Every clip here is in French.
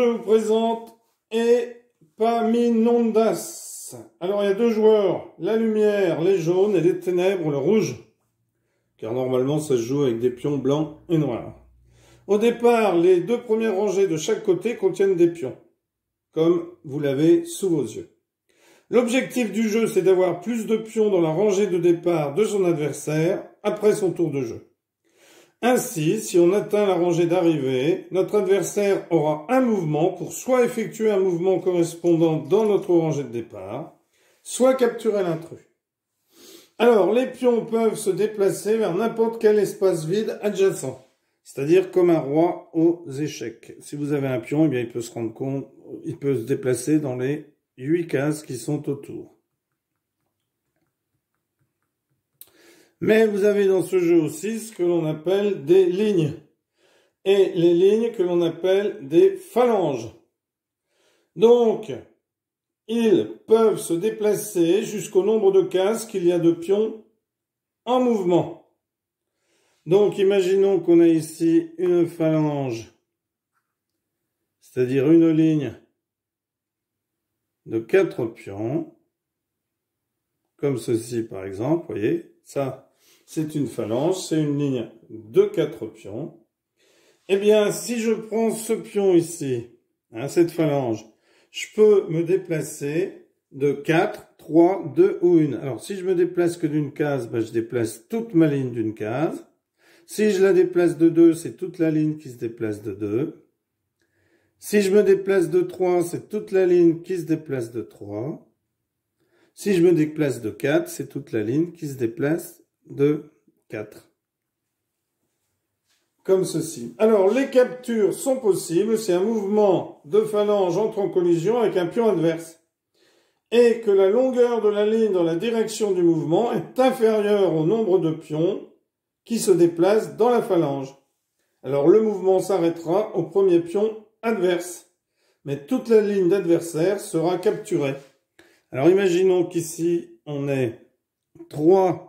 vous présente Epaminondas. Alors il y a deux joueurs, la lumière, les jaunes, et les ténèbres, le rouge. Car normalement ça se joue avec des pions blancs et noirs. Au départ, les deux premières rangées de chaque côté contiennent des pions, comme vous l'avez sous vos yeux. L'objectif du jeu, c'est d'avoir plus de pions dans la rangée de départ de son adversaire après son tour de jeu. Ainsi, si on atteint la rangée d'arrivée, notre adversaire aura un mouvement pour soit effectuer un mouvement correspondant dans notre rangée de départ, soit capturer l'intrus. Alors, les pions peuvent se déplacer vers n'importe quel espace vide adjacent, c'est-à-dire comme un roi aux échecs. Si vous avez un pion, eh bien, il peut se rendre compte, il peut se déplacer dans les 8 cases qui sont autour. Mais vous avez dans ce jeu aussi ce que l'on appelle des lignes. Et les lignes que l'on appelle des phalanges. Donc, ils peuvent se déplacer jusqu'au nombre de cases qu'il y a de pions en mouvement. Donc, imaginons qu'on a ici une phalange, c'est-à-dire une ligne de 4 pions, comme ceci par exemple, vous voyez, ça c'est une phalange, c'est une ligne de 4 pions. Eh bien, si je prends ce pion ici, cette phalange, je peux me déplacer de 4, 3, 2 ou 1. Alors, si je me déplace que d'une case, ben, je déplace toute ma ligne d'une case. Si je la déplace de 2, c'est toute la ligne qui se déplace de 2. Si je me déplace de 3, c'est toute la ligne qui se déplace de 3. Si je me déplace de 4, c'est toute la ligne qui se déplace de 4. Comme ceci. Alors, les captures sont possibles si un mouvement de phalange entre en collision avec un pion adverse et que la longueur de la ligne dans la direction du mouvement est inférieure au nombre de pions qui se déplacent dans la phalange. Alors, le mouvement s'arrêtera au premier pion adverse, mais toute la ligne d'adversaire sera capturée. Alors, imaginons qu'ici, on ait 3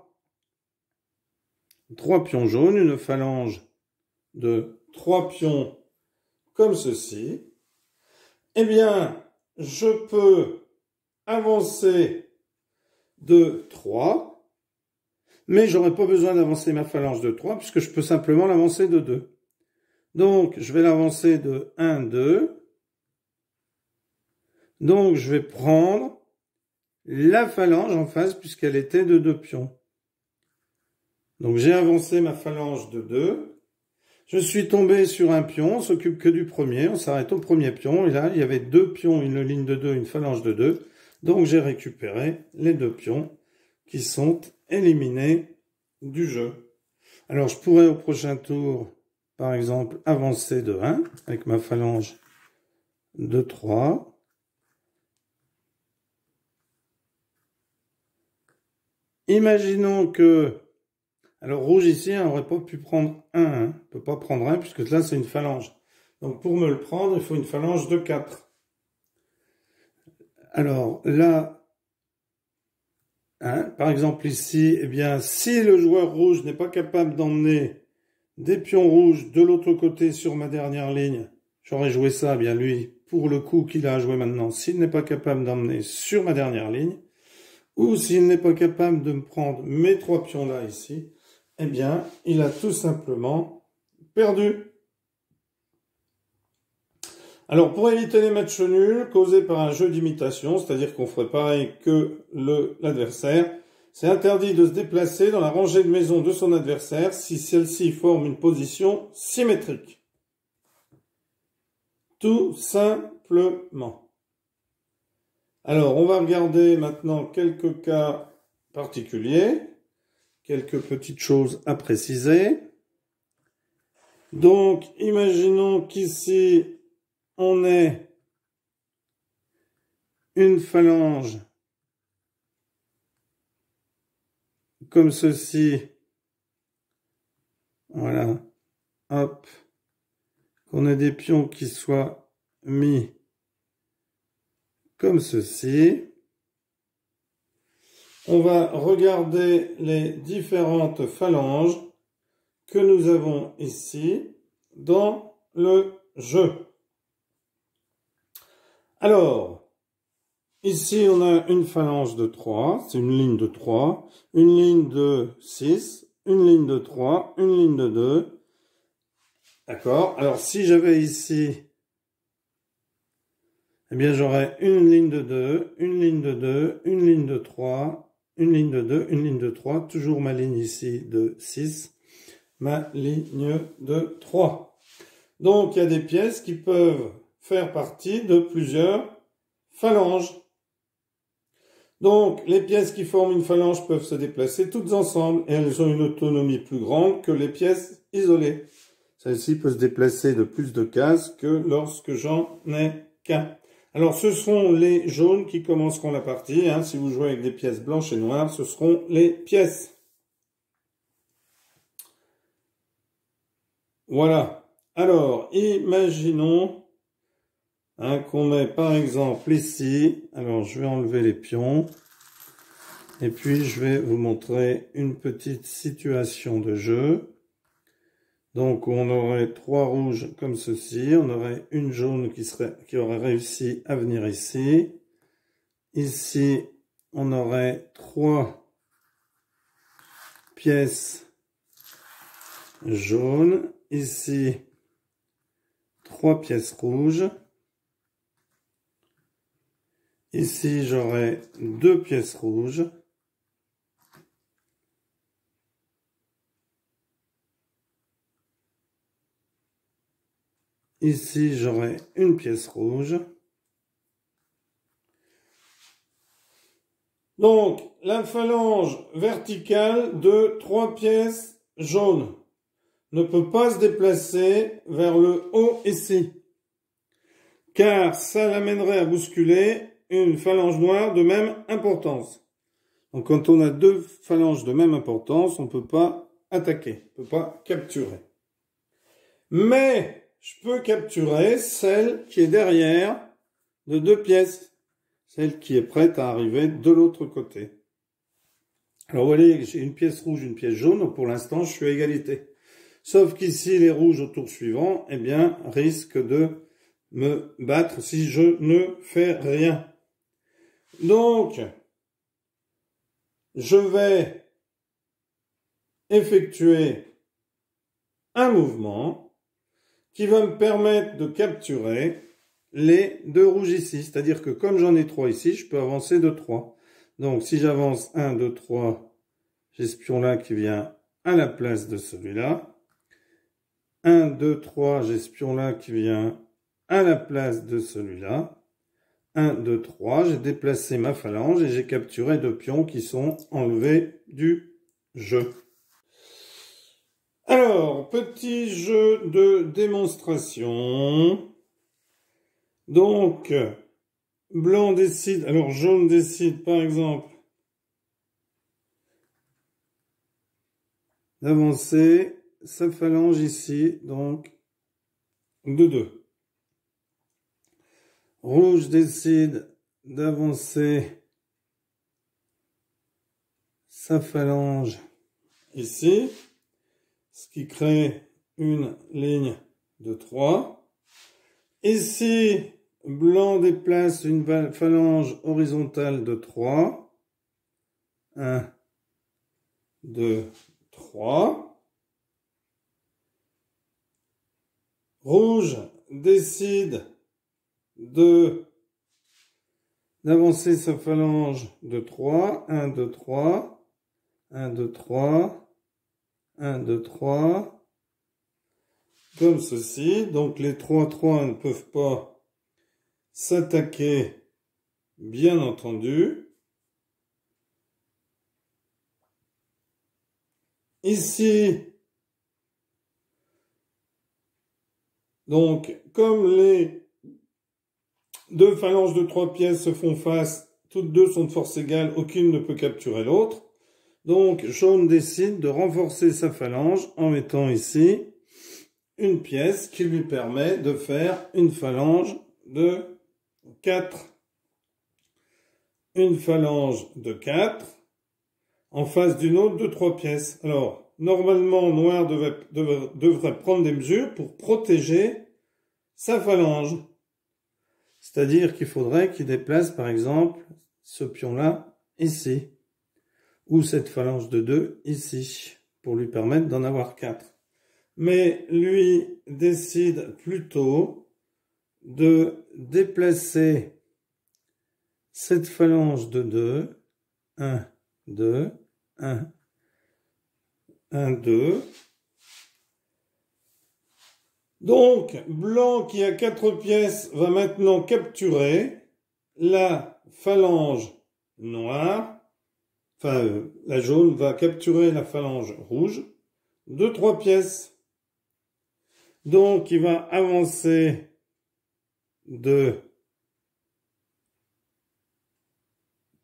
pions jaunes, une phalange de 3 pions comme ceci. Eh bien, je peux avancer de 3, mais j'aurais pas besoin d'avancer ma phalange de 3, puisque je peux simplement l'avancer de 2. Donc, je vais l'avancer de 1, 2. Donc, je vais prendre la phalange en face, puisqu'elle était de 2 pions. Donc, j'ai avancé ma phalange de 2. Je suis tombé sur un pion, on s'occupe que du premier, on s'arrête au premier pion. Et là, il y avait 2 pions, une ligne de 2, une phalange de 2. Donc, j'ai récupéré les 2 pions qui sont éliminés du jeu. Alors, je pourrais au prochain tour, par exemple, avancer de 1 avec ma phalange de 3. Imaginons que, alors rouge ici, on n'aurait pas pu prendre 1, on ne peut pas prendre 1 puisque là c'est une phalange. Donc pour me le prendre, il faut une phalange de 4. Alors là, par exemple ici, eh bien si le joueur rouge n'est pas capable d'emmener des pions rouges de l'autre côté sur ma dernière ligne, j'aurais joué ça, eh bien lui, pour le coup qu'il a à jouer maintenant, s'il n'est pas capable d'emmener sur ma dernière ligne, ou s'il n'est pas capable de me prendre mes 3 pions là, ici, eh bien, il a tout simplement perdu. Alors, pour éviter les matchs nuls causés par un jeu d'imitation, c'est-à-dire qu'on ferait pareil que l'adversaire, c'est interdit de se déplacer dans la rangée de maison de son adversaire si celle-ci forme une position symétrique. Tout simplement. Alors, on va regarder maintenant quelques cas particuliers, quelques petites choses à préciser. Donc, imaginons qu'ici, on ait une phalange comme ceci. Voilà. Hop. Qu'on ait des pions qui soient mis comme ceci. On va regarder les différentes phalanges que nous avons ici dans le jeu. Alors, ici on a une phalange de 3, c'est une ligne de 3, une ligne de 6, une ligne de 3, une ligne de 2. D'accord? Alors si j'avais ici, eh bien j'aurais une ligne de 2, une ligne de 2, une ligne de 3, une ligne de 2, une ligne de 3, toujours ma ligne ici de 6, ma ligne de 3. Donc il y a des pièces qui peuvent faire partie de plusieurs phalanges. Donc les pièces qui forment une phalange peuvent se déplacer toutes ensemble et elles ont une autonomie plus grande que les pièces isolées. Celle-ci peut se déplacer de plus de cases que lorsque j'en ai qu'un. Alors ce seront les jaunes qui commenceront la partie. Hein. Si vous jouez avec des pièces blanches et noires, ce seront les pièces. Voilà. Alors, imaginons qu'on met par exemple ici, alors je vais enlever les pions, et puis je vais vous montrer une petite situation de jeu. Donc on aurait 3 rouges comme ceci, on aurait une jaune qui aurait réussi à venir ici. Ici, on aurait 3 pièces jaunes, ici 3 pièces rouges. Ici, j'aurai 2 pièces rouges. Ici, j'aurai une pièce rouge. Donc, la phalange verticale de 3 pièces jaunes ne peut pas se déplacer vers le haut ici, car ça l'amènerait à bousculer une phalange noire de même importance. Donc quand on a 2 phalanges de même importance, on ne peut pas attaquer, on ne peut pas capturer. Mais je peux capturer celle qui est derrière de 2 pièces, celle qui est prête à arriver de l'autre côté. Alors vous voyez, j'ai une pièce rouge, une pièce jaune, donc pour l'instant je suis à égalité. Sauf qu'ici, les rouges au tour suivant, eh bien, risquent de me battre si je ne fais rien. Donc, je vais effectuer un mouvement qui va me permettre de capturer les 2 rouges ici. C'est-à-dire que comme j'en ai 3 ici, je peux avancer de 3. Donc, si j'avance 1, 2, 3, j'ai ce pion-là qui vient à la place de celui-là. 1, 2, 3, j'ai ce pion-là qui vient à la place de celui-là. 1, 2, 3, j'ai déplacé ma phalange et j'ai capturé 2 pions qui sont enlevés du jeu. Alors, petit jeu de démonstration. Donc, blanc décide, alors jaune décide par exemple d'avancer sa phalange ici, donc de 2. Rouge décide d'avancer sa phalange ici, ce qui crée une ligne de 3. Ici, blanc déplace une phalange horizontale de 3. 1, 2, 3. Rouge décide d'avancer sa phalange de 3. 1, 2, 3. 1, 2, 3. 1, 2, 3. Comme ceci. Donc les 3 ne peuvent pas s'attaquer, bien entendu. Ici, donc, comme les 2 phalanges de 3 pièces se font face, toutes 2 sont de force égale, aucune ne peut capturer l'autre. Donc, jaune décide de renforcer sa phalange en mettant ici une pièce qui lui permet de faire une phalange de 4. Une phalange de 4 en face d'une autre de 3 pièces. Alors, normalement, noir devrait prendre des mesures pour protéger sa phalange. C'est-à-dire qu'il faudrait qu'il déplace, par exemple, ce pion-là ici, ou cette phalange de 2 ici, pour lui permettre d'en avoir 4. Mais lui décide plutôt de déplacer cette phalange de 2, 1, 2, 1, 1, 2. Donc, blanc qui a 4 pièces va maintenant capturer la phalange noire, enfin la jaune va capturer la phalange rouge de 3 pièces. Donc, il va avancer de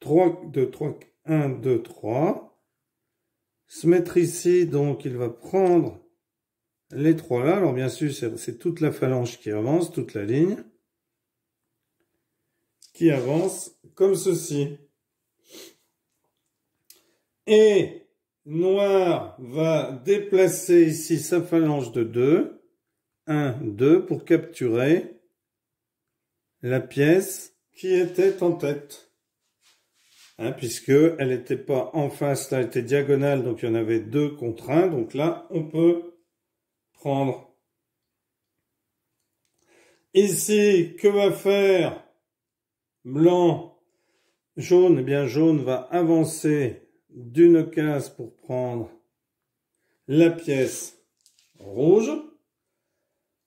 1, 2, 3, se mettre ici, donc il va prendre les 3 là. Alors bien sûr, c'est toute la phalange qui avance, toute la ligne qui avance comme ceci. Et noir va déplacer ici sa phalange de 2, 1, 2, pour capturer la pièce qui était en tête. Puisque elle n'était pas en face, là elle était diagonale, donc il y en avait 2 contre 1. Donc là, on peut prendre. Ici, que va faire blanc, jaune? Eh bien, jaune va avancer d'une case pour prendre la pièce rouge.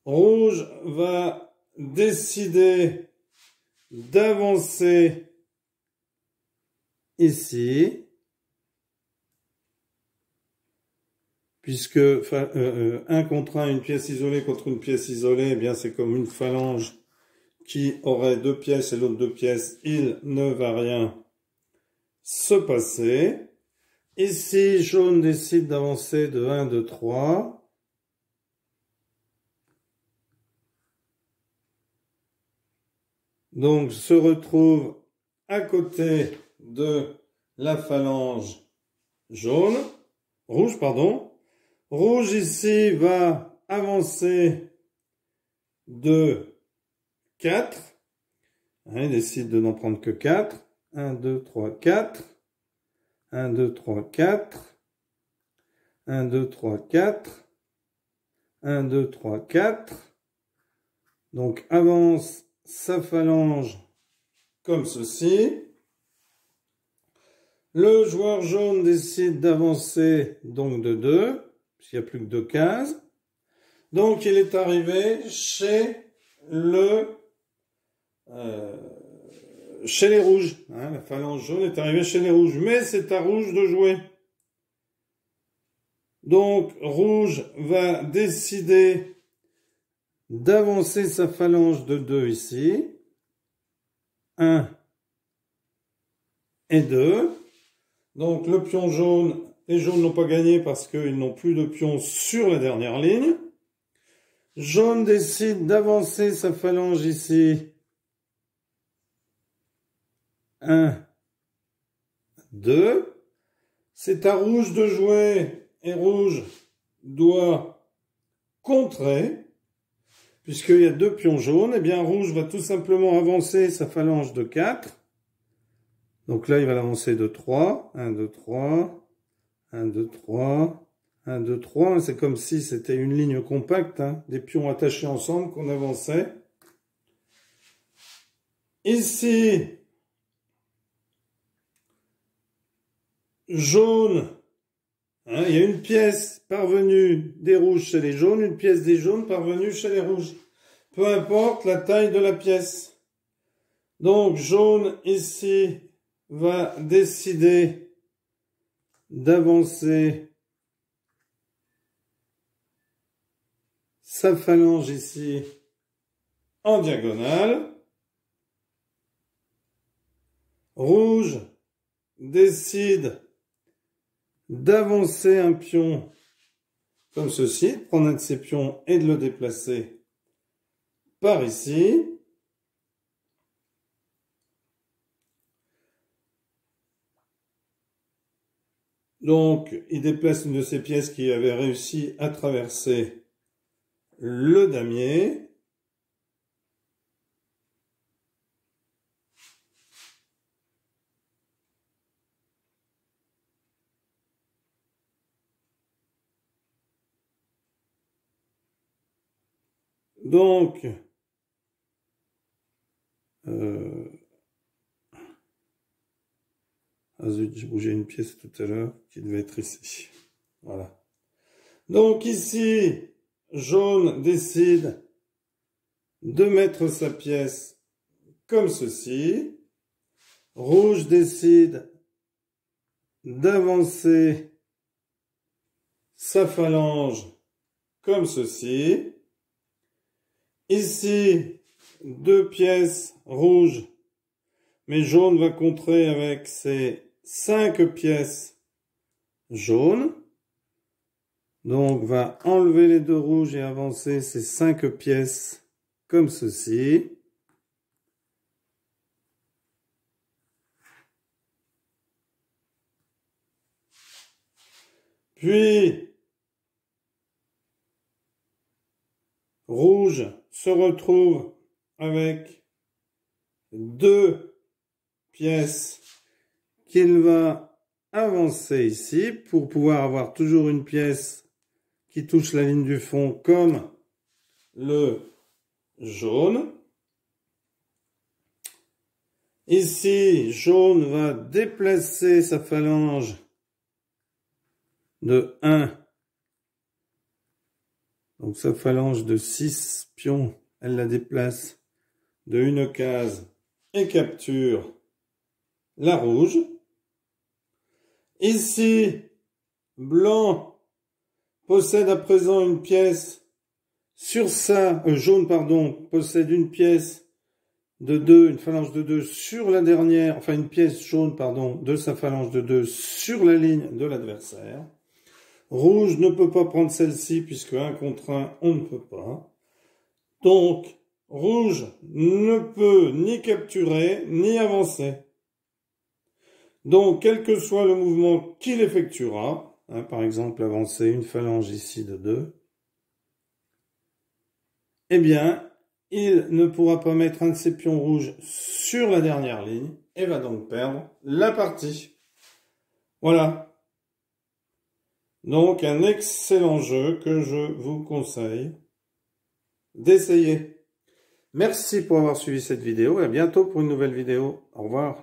Rouge va décider d'avancer ici, puisque 1 contre 1, une pièce isolée contre une pièce isolée, eh bien c'est comme une phalange qui aurait 2 pièces et l'autre 2 pièces, il ne va rien se passer. Ici, jaune décide d'avancer de 1, 2, 3. Donc, se retrouve à côté de la phalange jaune, rouge, pardon. Rouge ici va avancer de 4. Il décide de n'en prendre que 4. 1, 2, 3, 4. 1, 2, 3, 4. 1, 2, 3, 4. 1, 2, 3, 4. Donc avance sa phalange comme ceci. Le joueur jaune décide d'avancer donc de 2, puisqu'il n'y a plus que 2 cases. Donc il est arrivé chez les rouges. La phalange jaune est arrivée chez les rouges, mais c'est à rouge de jouer. Donc rouge va décider d'avancer sa phalange de 2 ici. 1 et 2. Donc le pion jaune, les jaunes n'ont pas gagné parce qu'ils n'ont plus de pions sur la dernière ligne. Jaune décide d'avancer sa phalange ici. 1, 2. C'est à rouge de jouer et rouge doit contrer. Puisqu'il y a 2 pions jaunes, eh bien rouge va tout simplement avancer sa phalange de 4. Donc là, il va l'avancer de 3. 1, 2, 3. 1, 2, 3. 1, 2, 3. C'est comme si c'était une ligne compacte, des pions attachés ensemble qu'on avançait. Ici, jaune, il y a une pièce parvenue des rouges chez les jaunes, une pièce des jaunes parvenue chez les rouges. Peu importe la taille de la pièce. Donc, jaune ici va décider d'avancer sa phalange ici en diagonale. Rouge décide d'avancer un pion comme ceci, de prendre un de ces pions et de le déplacer par ici. Donc, il déplace une de ces pièces qui avait réussi à traverser le damier. Donc, ah zut, j'ai bougé une pièce tout à l'heure qui devait être ici. Voilà. Donc ici, jaune décide de mettre sa pièce comme ceci. Rouge décide d'avancer sa phalange comme ceci. Ici, 2 pièces rouges, mais jaune va contrer avec ses 5 pièces jaunes. Donc, va enlever les 2 rouges et avancer ces 5 pièces comme ceci. Puis, rouge se retrouve avec 2 pièces qu'il va avancer ici pour pouvoir avoir toujours une pièce qui touche la ligne du fond comme le jaune. Ici, jaune va déplacer sa phalange de 1. Donc sa phalange de 6 pions, elle la déplace de une case et capture la rouge. Ici, blanc possède à présent une pièce sur sa... jaune, pardon, possède une pièce de 2, une phalange de 2 sur la dernière, enfin une pièce jaune, pardon, de sa phalange de 2 sur la ligne de l'adversaire. Rouge ne peut pas prendre celle-ci puisque 1 contre 1, on ne peut pas. Donc, rouge ne peut ni capturer, ni avancer. Donc, quel que soit le mouvement qu'il effectuera, par exemple avancer une phalange ici de 2, eh bien, il ne pourra pas mettre un de ses pions rouges sur la dernière ligne et va donc perdre la partie. Voilà. Donc, un excellent jeu que je vous conseille d'essayer. Merci pour avoir suivi cette vidéo et à bientôt pour une nouvelle vidéo. Au revoir.